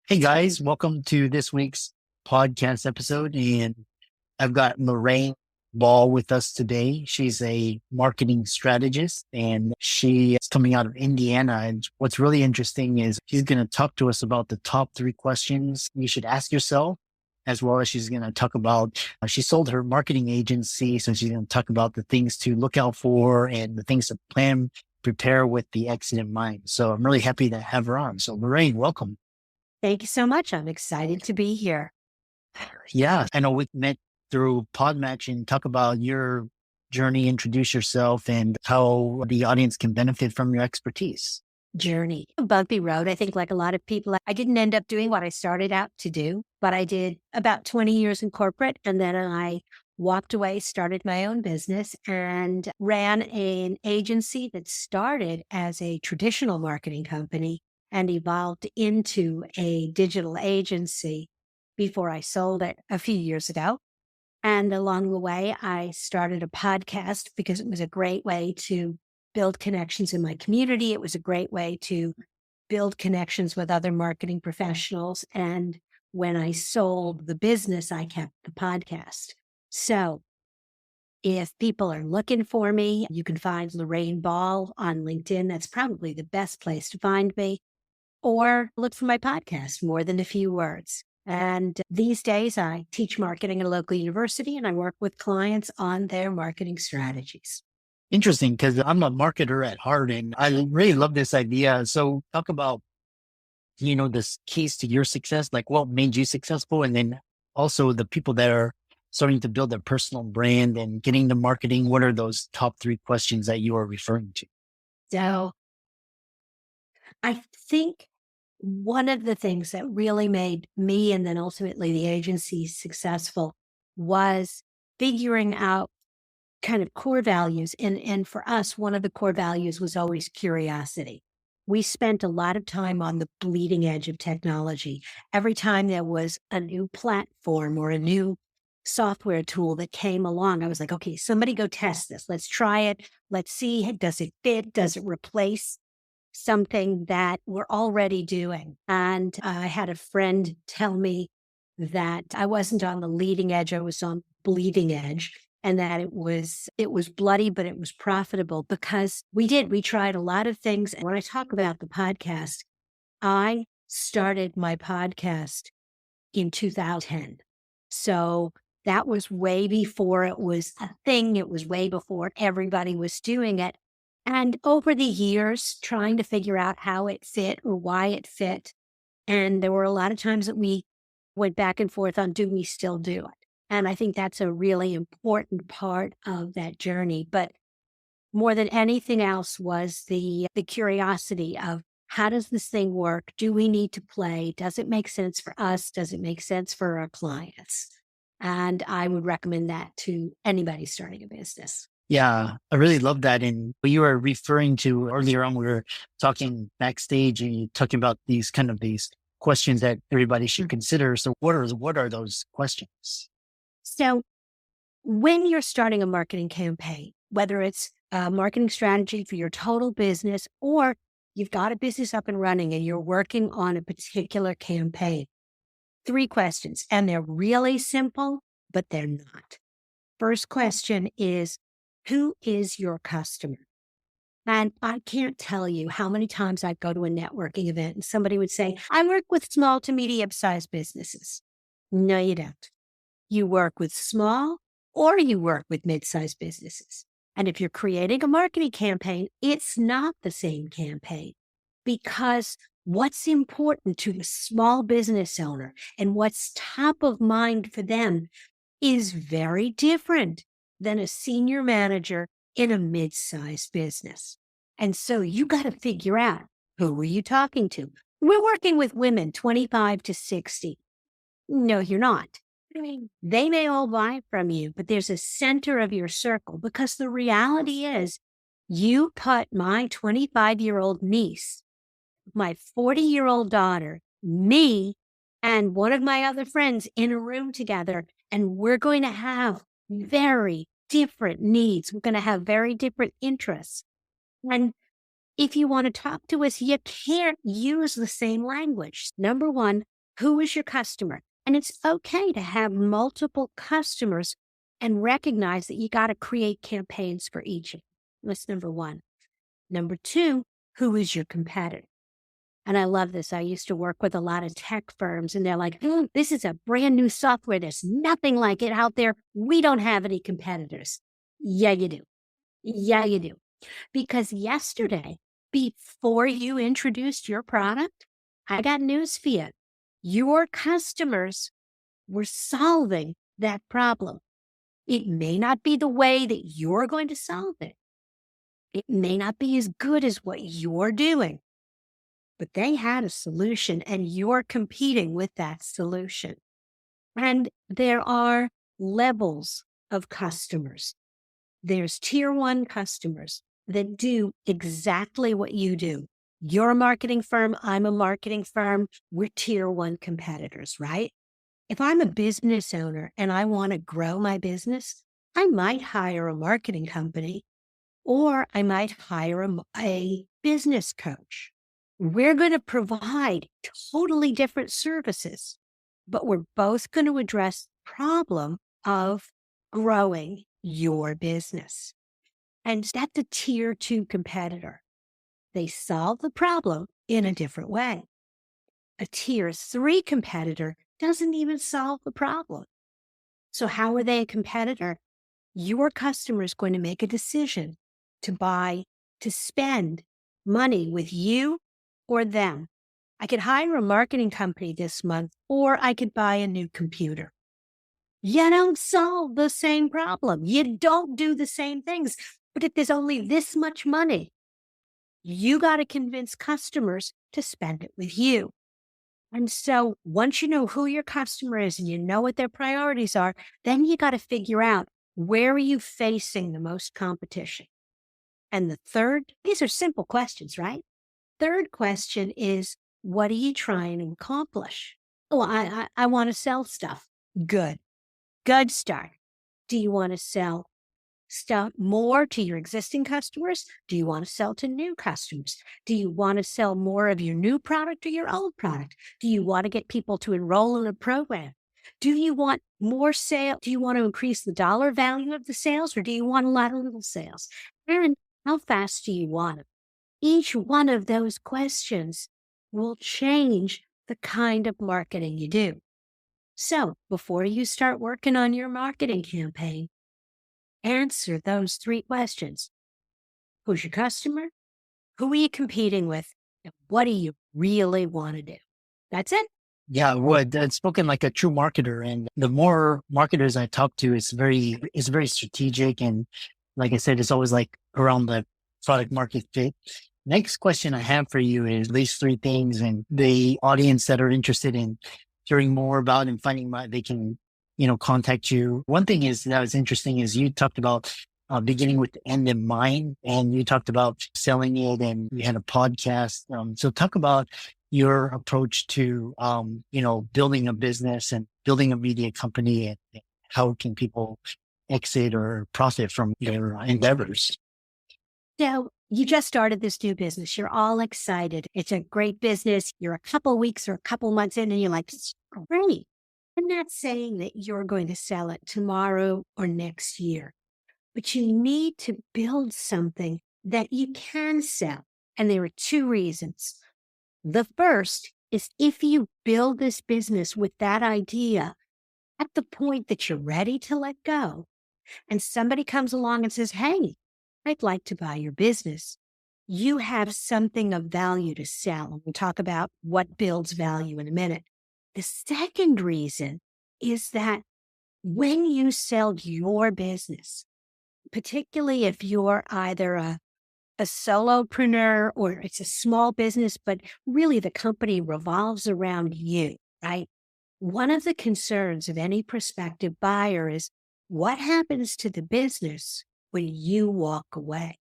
Hey guys, welcome to this week's podcast episode. And I've got Lorraine Ball with us today. She's a marketing strategist and she is coming out of Indiana. And what's really interesting is she's going to talk to us about the top three questions you should ask yourself, as well as she's going to talk about, she sold her marketing agency. So she's going to talk about the things to look out for and the things to plan, prepare with the exit in mind. So I'm really happy to have her on. So Lorraine, welcome. Thank you so much. I'm excited to be here. Yeah, I know we met through Podmatch and talk about your journey, introduce yourself, and how the audience can benefit from your expertise. Journey. A bumpy road. I think, like a lot of people, I didn't end up doing what I started out to do, but I did about 20 years in corporate. And then I walked away, started my own business, and ran an agency that started as a traditional marketing company and evolved into a digital agency before I sold it a few years ago. And along the way, I started a podcast because it was a great way to build connections in my community. It was a great way to build connections with other marketing professionals. And when I sold the business, I kept the podcast. So if people are looking for me, you can find Lorraine Ball on LinkedIn. That's probably the best place to find me. Or look for my podcast, More Than a Few Words. And these days, I teach marketing at a local university and I work with clients on their marketing strategies. Interesting, because I'm a marketer at heart and I really love this idea. So talk about, this keys to your success, like what made you successful, and then also the people that are starting to build their personal brand and getting the marketing. What are those top three questions that you are referring to? So I think one of the things that really made me and then ultimately the agency successful was figuring out kind of core values. And for us, one of the core values was always curiosity. We spent a lot of time on the bleeding edge of technology. Every time there was a new platform or a new software tool that came along, I was like, okay, somebody go test this. Let's try it. Let's see, does it fit? Does it replace something that we're already doing? And I had a friend tell me that I wasn't on the leading edge, I was on bleeding edge, and that it was bloody, but it was profitable because we tried a lot of things. And when I talk about the podcast, I started my podcast in 2010. So that was way before it was a thing. It was way before everybody was doing it. And over the years, trying to figure out how it fit or why it fit. And there were a lot of times that we went back and forth on, do we still do it? And I think that's a really important part of that journey. But more than anything else was the curiosity of, how does this thing work? Do we need to play? Does it make sense for us? Does it make sense for our clients? And I would recommend that to anybody starting a business. Yeah, I really love that. And what you were referring to earlier on, we were talking backstage and you talking about these questions that everybody should consider. So what are those questions? So when you're starting a marketing campaign, whether it's a marketing strategy for your total business or you've got a business up and running and you're working on a particular campaign, three questions, and they're really simple, but they're not. First question is, who is your customer? And I can't tell you how many times I'd go to a networking event and somebody would say, I work with small to medium sized businesses. No, you don't. You work with small or you work with mid-sized businesses. And if you're creating a marketing campaign, it's not the same campaign, because what's important to the small business owner and what's top of mind for them is very different than a senior manager in a mid-sized business. And so you got to figure out, who are you talking to? We're working with women 25 to 60. No, you're not. They may all buy from you, but there's a center of your circle, because the reality is you put my 25-year-old niece, my 40-year-old daughter, me, and one of my other friends in a room together, and we're going to have very different needs. We're going to have very different interests. And if you want to talk to us, you can't use the same language. Number one, Who is your customer? And it's okay to have multiple customers and recognize that you got to create campaigns for each of them. That's number one. Number two, who is your competitor? And I love this. I used to work with a lot of tech firms, and they're like, this is a brand new software. There's nothing like it out there. We don't have any competitors. Yeah, you do. Yeah, you do. Because yesterday, before you introduced your product, I got news for you. Your customers were solving that problem. It may not be the way that you're going to solve it. It may not be as good as what you're doing, but they had a solution and you're competing with that solution. And there are levels of customers. There's tier one customers that do exactly what you do. You're a marketing firm. I'm a marketing firm. We're tier one competitors, right? If I'm a business owner and I want to grow my business, I might hire a marketing company or I might hire a business coach. We're going to provide totally different services, but we're both going to address the problem of growing your business. And that's a tier two competitor. They solve the problem in a different way. A tier three competitor doesn't even solve the problem. So how are they a competitor? Your customer is going to make a decision to spend money with you or them. I could hire a marketing company this month, or I could buy a new computer. You don't solve the same problem. You don't do the same things. But if there's only this much money, you got to convince customers to spend it with you. And so once you know who your customer is and you know what their priorities are, then you got to figure out, where are you facing the most competition? And the third, these are simple questions, right? Third question is, what are you trying to accomplish? Oh, I want to sell stuff. Good. Good start. Do you want to sell stuff more to your existing customers? Do you want to sell to new customers? Do you want to sell more of your new product or your old product? Do you want to get people to enroll in a program? Do you want more sale? Do you want to increase the dollar value of the sales, or do you want a lot of little sales? And how fast do you want it? Each one of those questions will change the kind of marketing you do. So before you start working on your marketing campaign, answer those three questions. Who's your customer? Who are you competing with? And what do you really want to do? That's it. Yeah, would spoken like a true marketer. And the more marketers I talk to, it's very strategic. And like I said, it's always like around the product market fit. Next question I have for you is these three things, and the audience that are interested in hearing more about and finding out they can, contact you. One thing is that was interesting is you talked about beginning with the end in mind, and you talked about selling it, and you had a podcast. So talk about your approach to, building a business and building a media company, and how can people exit or profit from your endeavors? So you just started this new business. You're all excited. It's a great business. You're a couple weeks or a couple months in and you're like, it's great. I'm not saying that you're going to sell it tomorrow or next year, but you need to build something that you can sell. And there are two reasons. The first is, if you build this business with that idea at the point that you're ready to let go, and somebody comes along and says, hey, I'd like to buy your business, you have something of value to sell. We'll talk about what builds value in a minute. The second reason is that when you sell your business, particularly if you're either a solopreneur or it's a small business, but really the company revolves around you, right? One of the concerns of any prospective buyer is, what happens to the business when you walk away?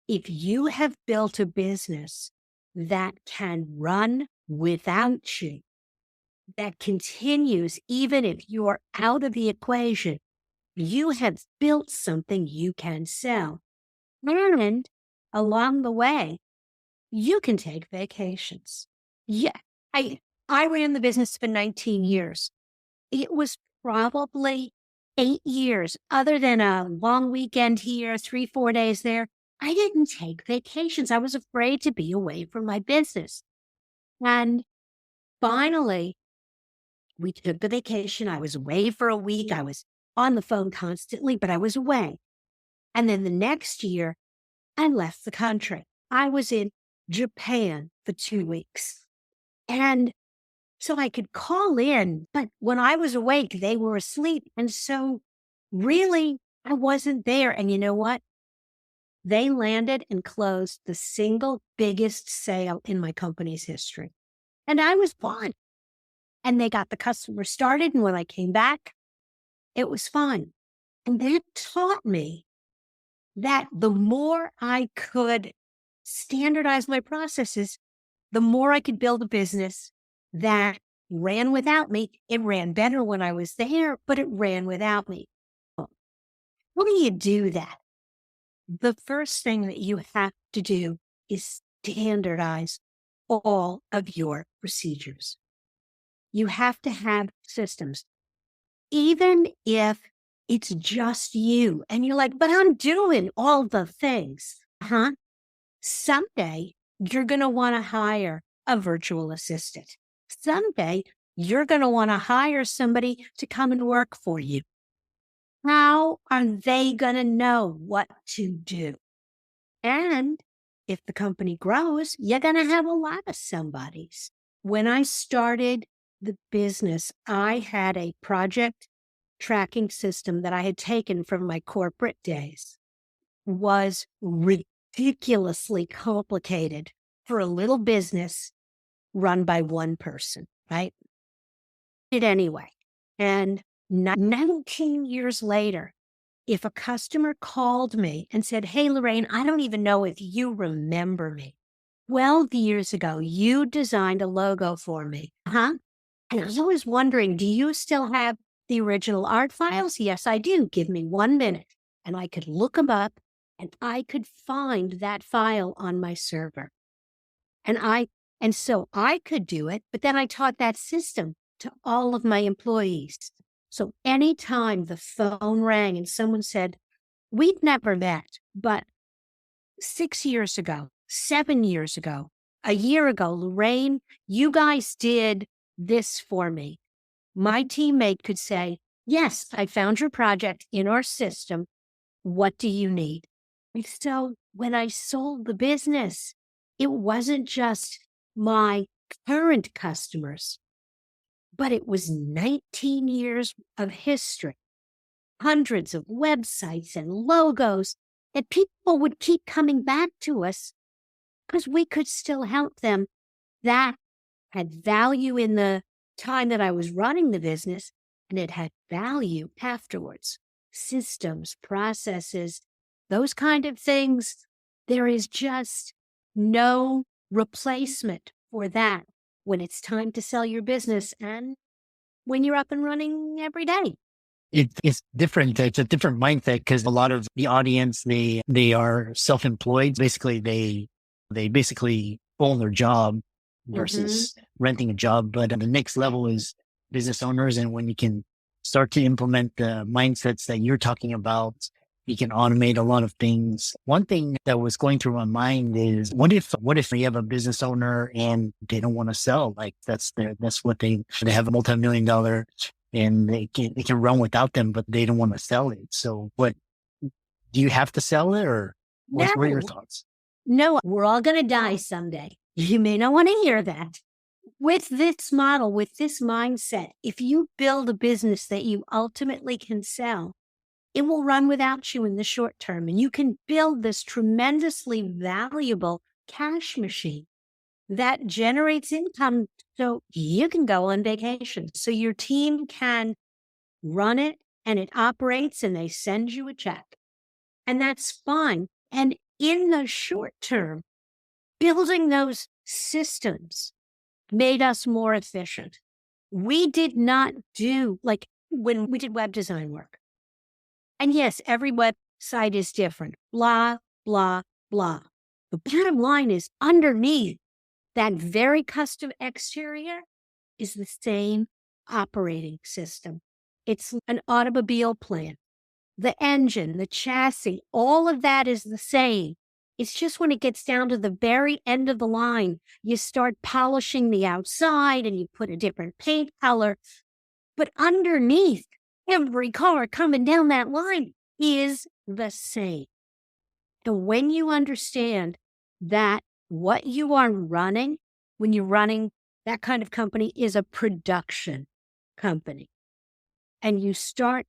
If you have built a business that can run without you, that continues even if you're out of the equation, you have built something you can sell. And along the way, you can take vacations. Yeah, I ran the business for 19 years. It was probably 8 years, other than a long weekend here, 3, 4 days there. I didn't take vacations. I was afraid to be away from my business. And finally, we took the vacation. I was away for a week. I was on the phone constantly, but I was away. And then the next year, I left the country. I was in Japan for 2 weeks. And so I could call in, but when I was awake, they were asleep. And so really, I wasn't there. And you know what? They landed and closed the single biggest sale in my company's history. And I was fine. And they got the customer started. And when I came back, it was fine. And that taught me that the more I could standardize my processes, the more I could build a business that ran without me. It ran better when I was there, but it ran without me. How do you do that? The first thing that you have to do is standardize all of your procedures. You have to have systems, even if it's just you and you're like, but I'm doing all the things. Someday you're going to want to hire a virtual assistant. Someday you're going to want to hire somebody to come and work for you. How are they going to know what to do? And if the company grows, you're going to have a lot of somebodies. When I started the business, I had a project tracking system that I had taken from my corporate days. Was ridiculously complicated for a little business run by one person, right? It anyway. And 19 years later, if a customer called me and said, hey, Lorraine, I don't even know if you remember me. 12 years ago, you designed a logo for me. And I was always wondering, do you still have the original art files? Yes, I do. Give me 1 minute. And I could look them up and I could find that file on my server. And so I could do it, but then I taught that system to all of my employees. So anytime the phone rang and someone said, we'd never met, but 6 years ago, 7 years ago, a year ago, Lorraine, you guys did this for me. My teammate could say, yes, I found your project in our system. What do you need? And so when I sold the business, it wasn't just my current customers, but it was 19 years of history, hundreds of websites and logos, and people would keep coming back to us because we could still help them. That had value in the time that I was running the business, and it had value afterwards. Systems, processes, those kind of things. There is just no replacement for that when it's time to sell your business and when you're up and running every day. It's different. It's a different mindset because a lot of the audience, they are self-employed. Basically, they basically own their job versus renting a job. But the next level is business owners. And when you can start to implement the mindsets that you're talking about, you can automate a lot of things. One thing that was going through my mind is what if you have a business owner and they don't want to sell? Like that's what they have a multi-million-dollar and they can run without them, but they don't want to sell it. So what do you have to sell it or what are your thoughts? No, we're all going to die someday. You may not want to hear that. With this model, with this mindset, if you build a business that you ultimately can sell, it will run without you in the short term. And you can build this tremendously valuable cash machine that generates income so you can go on vacation. So your team can run it and it operates and they send you a check. And that's fine. And in the short term, building those systems made us more efficient. We did not do like when we did web design work. And yes, every website is different, blah, blah, blah. The bottom line is underneath that very custom exterior, is the same operating system. It's an automobile plant. The engine, the chassis, all of that is the same. It's just when it gets down to the very end of the line, you start polishing the outside and you put a different paint color. But underneath, every car coming down that line is the same. And when you understand that what you are running, when you're running that kind of company, is a production company, and you start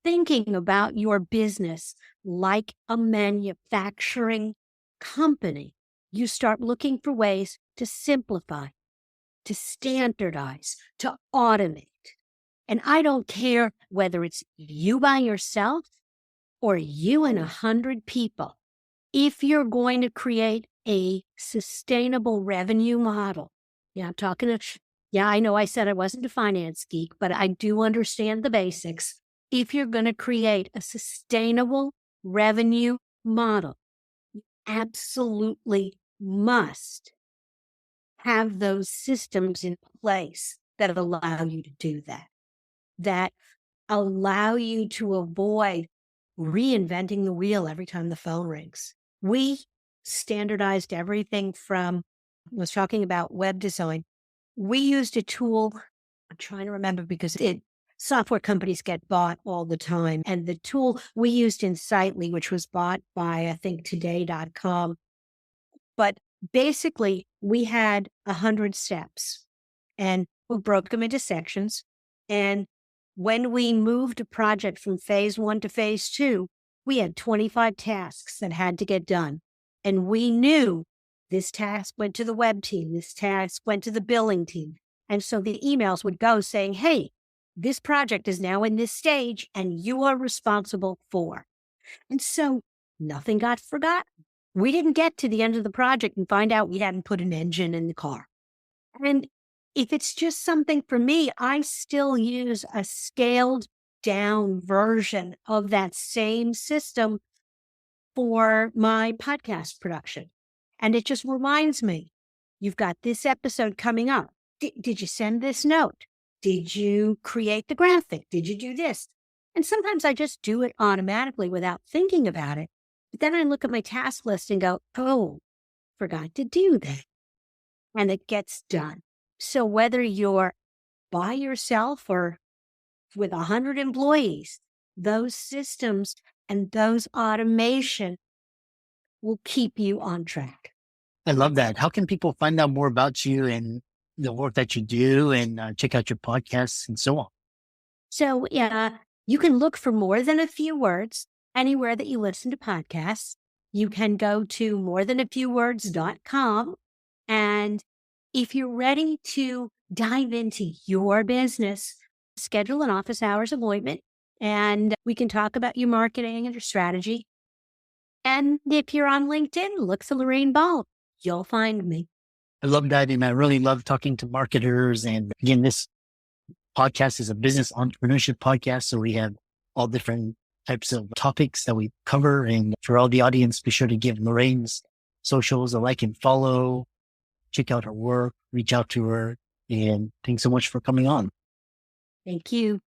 thinking about your business like a manufacturing company, you start looking for ways to simplify, to standardize, to automate. And I don't care whether it's you by yourself or you and 100 people. If you're going to create a sustainable revenue model, yeah, I'm talking to, yeah, I know I said I wasn't a finance geek, but I do understand the basics. If you're going to create a sustainable revenue model, you absolutely must have those systems in place that allow you to do that, that allow you to avoid reinventing the wheel every time the phone rings. We standardized everything from, I was talking about web design. We used a tool, I'm trying to remember because software companies get bought all the time. And the tool we used in Sightly, which was bought by, I think, today.com. But basically, we had 100 steps and we broke them into sections. And when we moved a project from phase 1 to phase 2, we had 25 tasks that had to get done. And we knew this task went to the web team, this task went to the billing team. And so the emails would go saying, hey, this project is now in this stage and you are responsible for. And so nothing got forgotten. We didn't get to the end of the project and find out we hadn't put an engine in the car. And if it's just something for me, I still use a scaled down version of that same system for my podcast production. And it just reminds me, you've got this episode coming up. Did you send this note? Did you create the graphic? Did you do this? And sometimes I just do it automatically without thinking about it. But then I look at my task list and go, oh, forgot to do that. And it gets done. So whether you're by yourself or with 100 employees, those systems and those automation will keep you on track. I love that. How can people find out more about you and the work that you do and check out your podcasts and so on? So yeah, you can look for More Than a Few Words anywhere that you listen to podcasts. You can go to morethanafewwords.com. And if you're ready to dive into your business, schedule an office hours appointment and we can talk about your marketing and your strategy. And if you're on LinkedIn, look for Lorraine Ball. You'll find me. I love that. And I really love talking to marketers. And again, this podcast is a business entrepreneurship podcast. So we have all different types of topics that we cover. And for all the audience, be sure to give Lorraine's socials a like and follow, check out her work, reach out to her. And thanks so much for coming on. Thank you.